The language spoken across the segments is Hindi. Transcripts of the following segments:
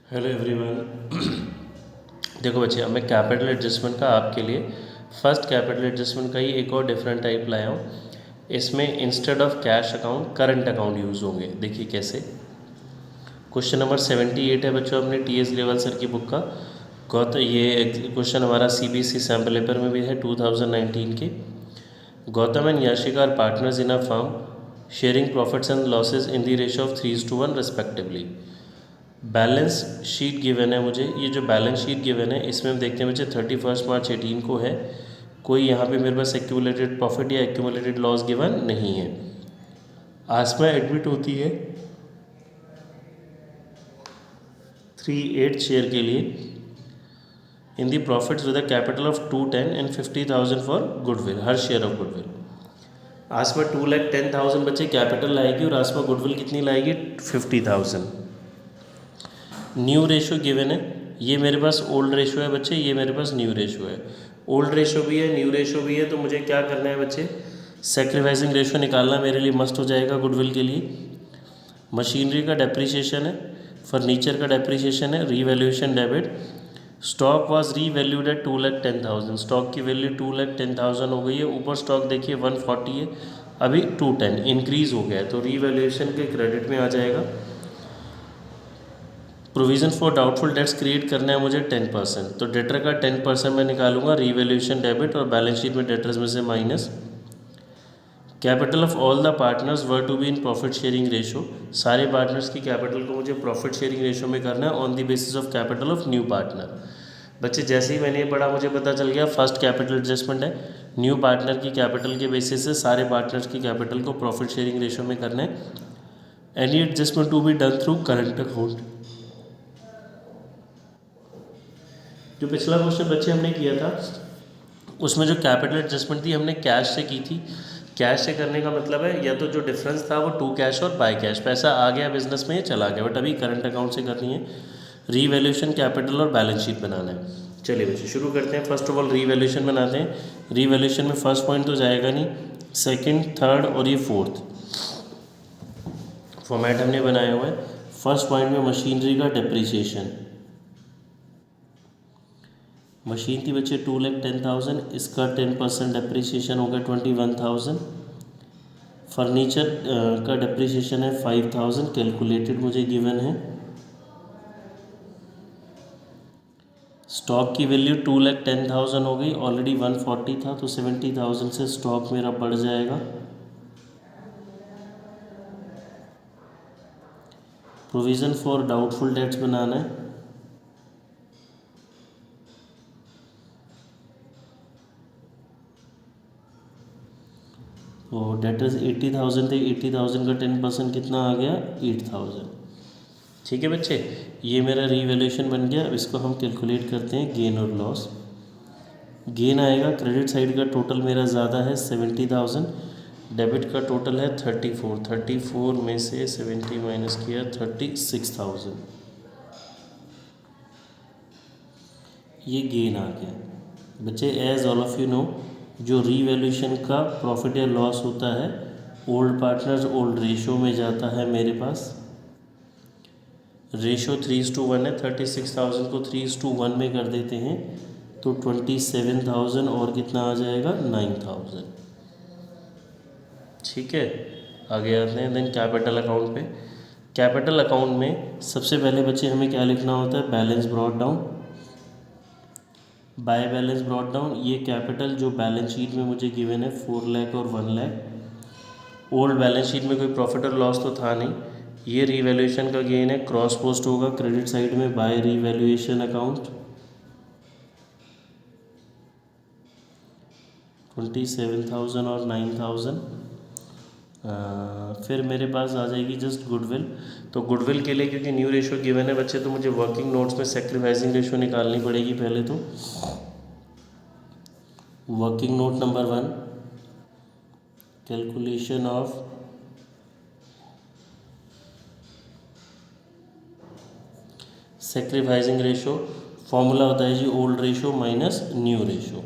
Hello everyone. देखो बच्चे, अब मैं कैपिटल एडजस्टमेंट का आपके लिए फर्स्ट कैपिटल एडजस्टमेंट का ही एक और डिफरेंट टाइप लाया हूँ। इसमें instead of cash account current account use होंगे। देखिए कैसे। क्वेश्चन नंबर 78 है बच्चों अपने टीएस लेवल सर की बुक का। ये क्वेश्चन हमारा सीबीएसई सैम्पल पेपर में भी है 2019 के। Gautam and Yashika are partners in a firm sharing profits and losses in the ratio of 3:1 respectively. Balance sheet given है मुझे। ये जो बैलेंस शीट गिवन है इसमें हम देखते हैं बच्चे 31 मार्च 18 को है। कोई यहाँ पे मेरे पास एक्यूमुलेटेड प्रॉफिट या एक्यूमुलेटेड लॉस गिवन नहीं है। आसमा एडमिट होती है 3/8 शेयर के लिए in the profits with a capital of 210 and 50,000 for goodwill, हर शेयर ऑफ गुडविल। आसमा 2,10,000 बच्चे कैपिटल लाएगी और आसमा गुडविल कितनी लाएगी 50,000। न्यू रेशो गिवन है। ये मेरे पास ओल्ड रेशो है बच्चे, ये मेरे पास न्यू रेशो है। ओल्ड रेशो भी है, न्यू रेशो भी है, तो मुझे क्या करना है बच्चे, सेक्रीफाइसिंग रेशो निकालना मेरे लिए मस्ट हो जाएगा गुडविल के लिए। मशीनरी का डेप्रीशिएशन है, फर्नीचर का डेप्रीशिएशन है, revaluation debit. Stock was revalued at 2,10,000, stock की वैल्यू 2,10,000 हो गई है। ऊपर स्टॉक देखिए 140 है, अभी 210 इंक्रीज हो गया है, तो रीवैल्यूएशन के क्रेडिट में आ जाएगा। Provision for doubtful debts create करना है मुझे 10%, तो डेटर का 10% मैं निकालूंगा रीवैल्यूएशन डेबिट और बैलेंस शीट में डेटर्स में से minus. Capital of all the partners were to be in profit sharing ratio, सारे पार्टनर्स की कैपिटल को मुझे प्रॉफिट शेयरिंग रेशो में करना है on the basis of capital of new partner. बच्चे जैसे ही मैंने ये पढ़ा मुझे पता चल गया फर्स्ट कैपिटल एडजस्टमेंट है, न्यू पार्टनर की कैपिटल के बेसिस से सारे पार्टनर्स की कैपिटल को प्रॉफिट शेयरिंग रेशो में करना है। Any adjustment to be done through current account. जो पिछला क्वेश्चन बच्चे हमने किया था उसमें जो कैपिटल एडजस्टमेंट थी हमने कैश से की थी। कैश से करने का मतलब है या तो जो डिफरेंस था वो टू कैश और बाय कैश, पैसा आ गया बिजनेस में चला गया, बट अभी करंट अकाउंट से करनी है। रीवैल्यूएशन कैपिटल और बैलेंस शीट बनाना है। चलिए बच्चे शुरू करते हैं। फर्स्ट ऑफ ऑल रीवैल्यूएशन बनाते हैं। रीवैल्यूएशन में फर्स्ट पॉइंट तो जाएगा नहीं, सेकेंड, थर्ड और ये फोर्थ फॉर्मेट हमने बनाया हुआ है। फर्स्ट पॉइंट में मशीनरी का डिप्रिसिएशन, मशीन थी बच्चे 2,10,000, इसका 10% डिप्रिसिएशन होगा 21,000। फर्नीचर का डिप्रिसिएशन है 5,000, कैलकुलेटेड मुझे गिवन है। स्टॉक की वैल्यू 2,10,000 हो गई, ऑलरेडी 140 था तो 70,000 से स्टॉक मेरा बढ़ जाएगा। प्रोविज़न फॉर डाउटफुल डेट्स बनाना है। तो डेटर्स 80,000 थे, 80,000 का 10% कितना आ गया 8,000। ठीक है बच्चे, ये मेरा रीवैल्यूएशन बन गया। अब इसको हम कैलकुलेट करते हैं गेन और लॉस। गेन आएगा, क्रेडिट साइड का टोटल मेरा ज़्यादा है 70,000, डेबिट का टोटल है 34 में से 70 माइनस किया 36,000, ये गेन आ गया। बच्चे as all of you know, जो रीवैल्यूएशन का प्रॉफिट या लॉस होता है ओल्ड पार्टनर्स ओल्ड रेशो में जाता है। मेरे पास रेशो 3:1 है, 36,000 को 3:1 में कर देते हैं तो 27,000 और कितना आ जाएगा 9,000। ठीक है, आगे आते हैं देन कैपिटल अकाउंट पे। कैपिटल अकाउंट में सबसे पहले बच्चे हमें क्या लिखना होता है, balance brought down by balance brought down. ये कैपिटल जो बैलेंस शीट में मुझे गिवन है 4 लाख और 1 लाख। ओल्ड बैलेंस शीट में कोई प्रॉफिट और लॉस तो था नहीं। ये रीवैल्यूएशन का गेन है, क्रॉस पोस्ट होगा क्रेडिट साइड में बाय रीवैल्यूएशन अकाउंट। 27,000 और 9,000। फिर मेरे पास आ जाएगी जस्ट गुडविल। तो गुडविल के लिए क्योंकि न्यू रेशो गिवन है बच्चे, तो मुझे वर्किंग नोट्स में सेक्रीफाइसिंग रेशो निकालनी पड़ेगी पहले। तो working note number 1, calculation of sacrificing ratio. Formula होता है जी old ratio minus new ratio.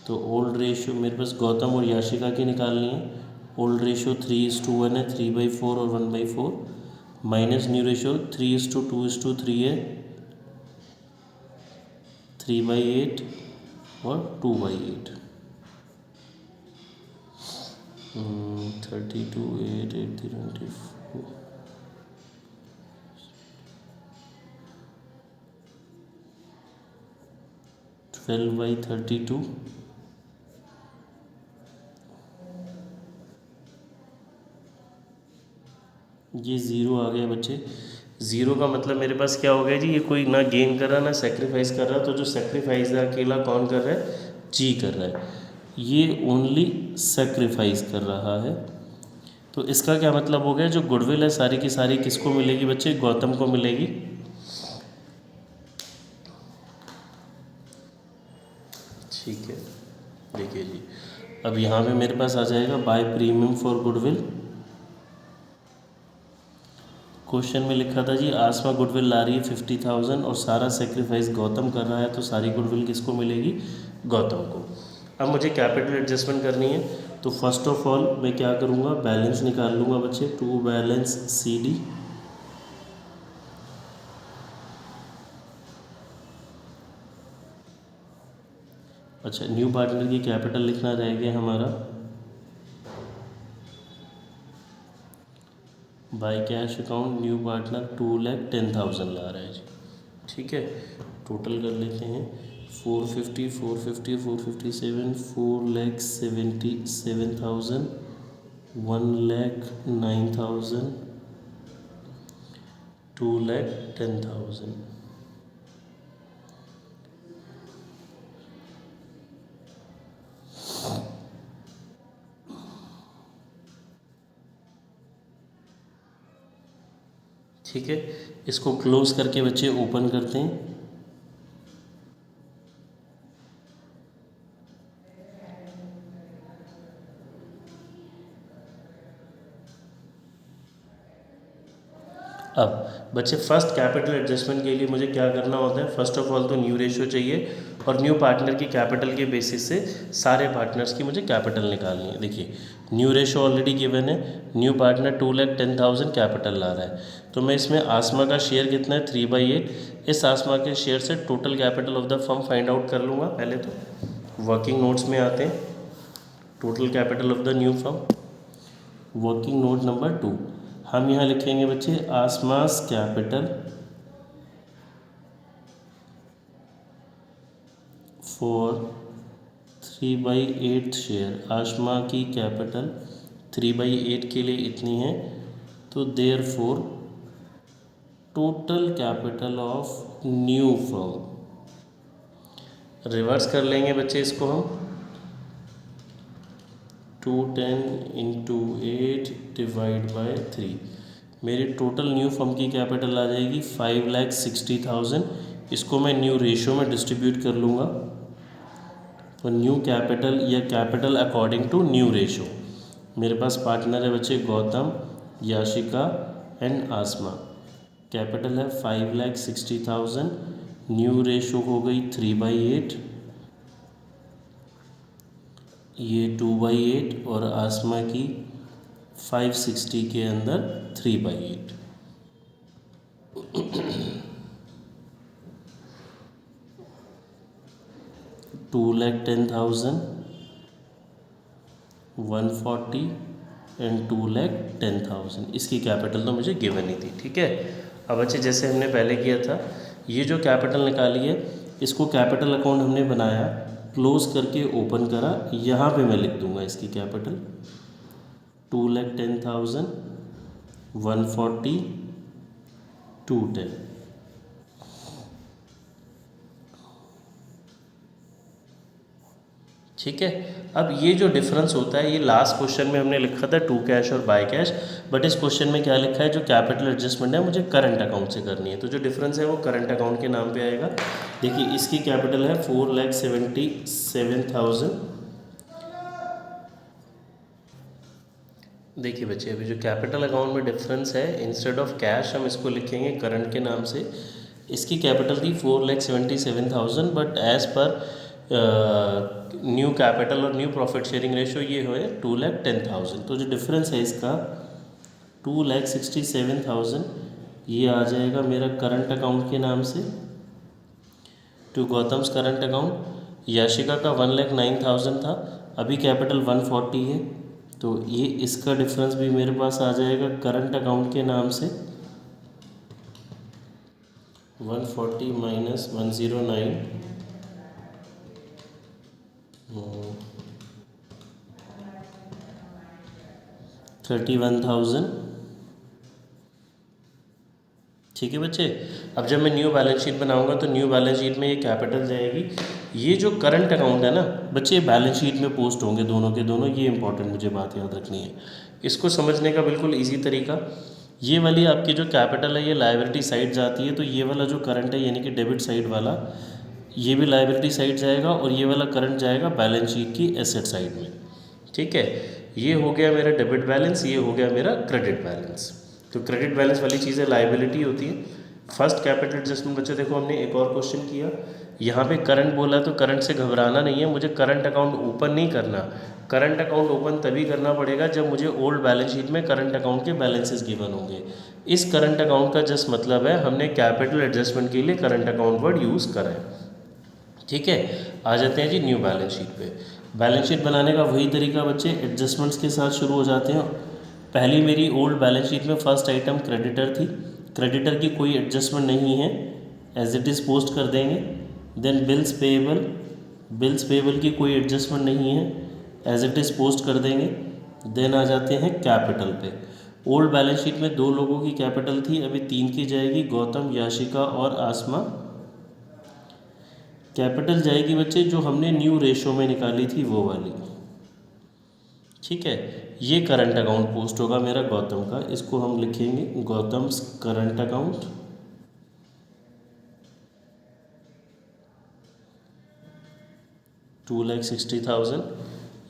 तो ओल्ड रेशो मेरे पास गौतम और याशिका की निकालनी है। ओल्ड रेशो 3:1 है, 3/4 और 1/4 माइनस न्यू रेशो 3:2:3 है, 3/8 और 2/8। 32, 8, 8, 24, 12/32। ये ज़ीरो आ गया बच्चे। ज़ीरो का मतलब मेरे पास क्या हो गया जी, ये कोई ना गेन कर रहा ना सेक्रीफाइस कर रहा, तो जो सेक्रीफाइस है अकेला कौन कर रहा है, जी कर रहा है, ये ओनली सेक्रीफाइस कर रहा है। तो इसका क्या मतलब हो गया, जो गुडविल है सारी की सारी किसको मिलेगी बच्चे, गौतम को मिलेगी। ठीक है, देखिए जी, अब यहाँ पे मेरे पास आ जाएगा by premium for goodwill. Question में लिखा था जी आसमा गुडविल ला रही है 50,000 और सारा सेक्रीफाइस गौतम कर रहा है, तो सारी गुडविल किसको मिलेगी, गौतम को। अब मुझे कैपिटल एडजस्टमेंट करनी है, तो फर्स्ट ऑफ ऑल मैं क्या करूँगा, बैलेंस निकाल लूँगा बच्चे, टू बैलेंस CD। अच्छा, न्यू पार्टनर की कैपिटल लिखना रह गया हमारा, by cash account new partner 2,10,000 ला रहा है जी। ठीक है, टोटल कर लेते हैं, 450, 450, 457, 4,77,000, 1,09,000, 2,10,000। ठीक है, इसको क्लोज करके बच्चे ओपन करते हैं। अब बच्चे फर्स्ट कैपिटल एडजस्टमेंट के लिए मुझे क्या करना होता है, फर्स्ट ऑफ ऑल तो न्यू रेशो चाहिए और न्यू पार्टनर की कैपिटल के बेसिस से सारे पार्टनर्स की मुझे कैपिटल निकालनी है। देखिए न्यू रेशो ऑलरेडी गिवन है, न्यू पार्टनर 2,10,000 कैपिटल ला रहा है, तो मैं इसमें आसमा का शेयर कितना है, 3/8। इस आसमा के शेयर से total capital of the firm find out कर लूँगा। पहले तो वर्किंग नोट्स में आते हैं, total capital of the new firm, working note number 2 हम यहाँ लिखेंगे बच्चे Asma's capital for 3/8 share. Asma की कैपिटल 3/8 के लिए इतनी है, तो therefore total capital of new firm. Reverse कर लेंगे बच्चे इसको हम, 210 × 8 डिवाइड बाय 3। मेरी टोटल न्यू फर्म की कैपिटल आ जाएगी 5,60,000। इसको मैं न्यू रेशो में डिस्ट्रीब्यूट कर लूँगा, तो न्यू कैपिटल या capital according to new ratio. मेरे पास पार्टनर है बच्चे गौतम, याशिका एंड आसमा। कैपिटल है 5,60,000, न्यू रेशो हो गई 3/8, ये 2/8 और आसमा की 560 के अंदर 3/8। 2,10,000, 140 एंड 2,10,000, इसकी कैपिटल तो मुझे गिवन ही थी। ठीक है, अब अच्छे जैसे हमने पहले किया था, ये जो कैपिटल निकाली है इसको कैपिटल अकाउंट हमने बनाया, क्लोज करके ओपन करा, यहाँ पे मैं लिख दूंगा इसकी कैपिटल 2,10,000, 140, 210। ठीक है, अब ये जो डिफरेंस होता है ये लास्ट क्वेश्चन में हमने लिखा था टू कैश और बाय कैश, बट इस क्वेश्चन में क्या लिखा है, जो कैपिटल एडजस्टमेंट है मुझे करंट अकाउंट से करनी है, तो जो डिफरेंस है वो करंट अकाउंट के नाम पे आएगा। देखिए इसकी कैपिटल है 4,77,000। देखिए बच्चे अभी जो कैपिटल अकाउंट में डिफरेंस है, इंस्टेड ऑफ कैश हम इसको लिखेंगे करंट के नाम से। इसकी कैपिटल थी 4,77,000, but as per new capital और न्यू प्रॉफिट शेयरिंग रेशो ये है 2,10,000। तो जो डिफरेंस है इसका 2,67,000 ये आ जाएगा मेरा करंट अकाउंट के नाम से, to Gautam's current account. Yashika का 1,09,000 था, अभी कैपिटल 140 है, तो ये इसका डिफरेंस भी मेरे पास आ जाएगा करंट अकाउंट के नाम से। 140 माइनस 109 31,000। ठीक है बच्चे, अब जब मैं न्यू बैलेंस शीट बनाऊंगा तो न्यू बैलेंस शीट में ये कैपिटल जाएगी। ये जो करंट अकाउंट है ना बच्चे, बैलेंस शीट में पोस्ट होंगे दोनों के दोनों, ये इंपॉर्टेंट मुझे बात याद रखनी है। इसको समझने का बिल्कुल इजी तरीका, ये वाली आपकी जो कैपिटल है ये लायबिलिटी साइड जाती है, तो ये वाला जो करंट है यानी कि डेबिट साइड वाला, ये भी लायबिलिटी साइड जाएगा, और ये वाला करंट जाएगा बैलेंस शीट की एसेट साइड में। ठीक है, ये हो गया मेरा डेबिट बैलेंस, ये हो गया मेरा क्रेडिट बैलेंस। तो क्रेडिट बैलेंस वाली चीज़ें लायबिलिटी होती है। फर्स्ट कैपिटल एडजस्टमेंट बच्चे देखो, हमने एक और क्वेश्चन किया, यहाँ पे करंट बोला तो करंट से घबराना नहीं है, मुझे करंट अकाउंट ओपन नहीं करना। करंट अकाउंट ओपन तभी करना पड़ेगा जब मुझे ओल्ड बैलेंस शीट में करंट अकाउंट के बैलेंसेस गिवन होंगे। इस करंट अकाउंट का जस्ट मतलब है हमने कैपिटल एडजस्टमेंट के लिए करंट अकाउंट वर्ड यूज़ करा है। ठीक है, आ जाते हैं जी न्यू बैलेंस शीट पे। बैलेंस शीट बनाने का वही तरीका बच्चे, एडजस्टमेंट्स के साथ शुरू हो जाते हैं। पहली मेरी ओल्ड बैलेंस शीट में फर्स्ट आइटम क्रेडिटर थी, क्रेडिटर की कोई एडजस्टमेंट नहीं है, एज इट इज़ पोस्ट कर देंगे। Then bills payable, bills payable की कोई एडजस्टमेंट नहीं है, एज इट इज़ पोस्ट कर देंगे। देन आ जाते हैं कैपिटल पे। ओल्ड बैलेंस शीट में 2 लोगों की कैपिटल थी, अभी 3 की जाएगी, गौतम, याशिका और आसमा। कैपिटल जाएगी बच्चे जो हमने न्यू रेशो में निकाली थी वो वाली। ठीक है, ये करंट अकाउंट पोस्ट होगा मेरा गौतम का, इसको हम लिखेंगे गौतम्स करंट अकाउंट। $2,60,000।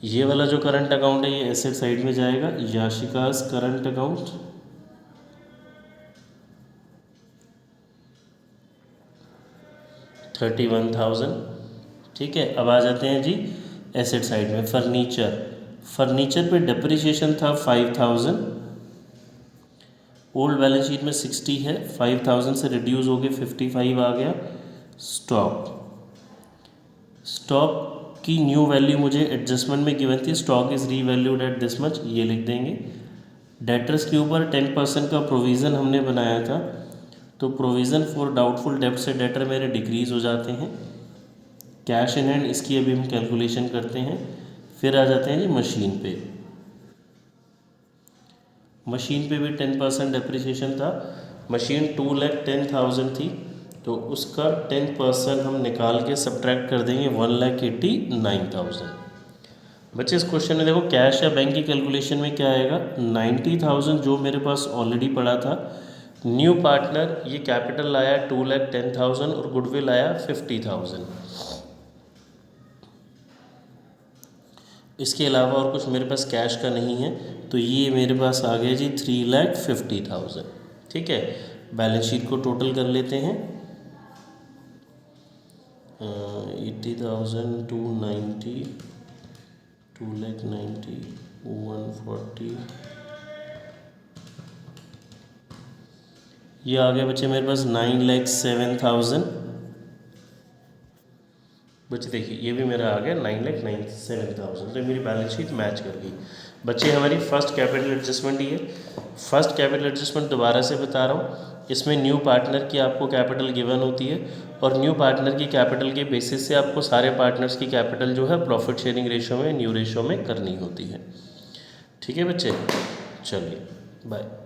ये वाला जो करंट अकाउंट है ये एसेट साइड में जाएगा, याशिकास करंट अकाउंट। $31,000। ठीक है, अब आ जाते हैं जी एसेट साइड में। फर्नीचर, फर्नीचर पे डिप्रिसिएशन था 5,000, ओल्ड बैलेंस शीट में 60 है, 5,000 से रिड्यूस हो गए 55 आ गया। स्टॉक, स्टॉक की न्यू वैल्यू मुझे एडजस्टमेंट में गिवन थी, stock is revalued at this much, ये लिख देंगे। डेटर्स के ऊपर 10% का प्रोविज़न हमने बनाया था, तो प्रोविज़न फॉर डाउटफुल डेब्ट से डेटर मेरे डिक्रीज़ हो जाते हैं। कैश इन हैंड, इसकी अभी हम कैलकुलेशन करते हैं। फिर आ जाते हैं जी मशीन पे। मशीन पे भी 10% डेप्रिसिएशन था, मशीन 2,10,000 थी, तो उसका 10% हम निकाल के सब्ट्रैक्ट कर देंगे 1,89,000। बच्चे इस क्वेश्चन में देखो कैश या बैंक की कैलकुलेशन में क्या आएगा, 90,000 जो मेरे पास ऑलरेडी पड़ा था, न्यू पार्टनर ये कैपिटल लाया 2,10,000 और गुडविल आया 50,000। इसके अलावा और कुछ मेरे पास कैश का नहीं है, तो ये मेरे पास आ गया जी 3,50,000। ठीक है, बैलेंस शीट को टोटल कर लेते हैं। 80,000, 290, 2,90,000, 140, ये आ गया बच्चे मेरे पास 9,07,000। बच्चे देखिए ये भी मेरा आ गया 9,97,000, तो मेरी बैलेंस शीट मैच कर गई। बच्चे हमारी फर्स्ट कैपिटल एडजस्टमेंट ही है। फर्स्ट कैपिटल एडजस्टमेंट दोबारा से बता रहा हूँ, इसमें न्यू पार्टनर की आपको कैपिटल गिवन होती है, और न्यू पार्टनर की कैपिटल के बेसिस से आपको सारे पार्टनर्स की कैपिटल जो है प्रॉफिट शेयरिंग रेशो में, न्यू रेशो में करनी होती है। ठीक है बच्चे, चलिए बाय।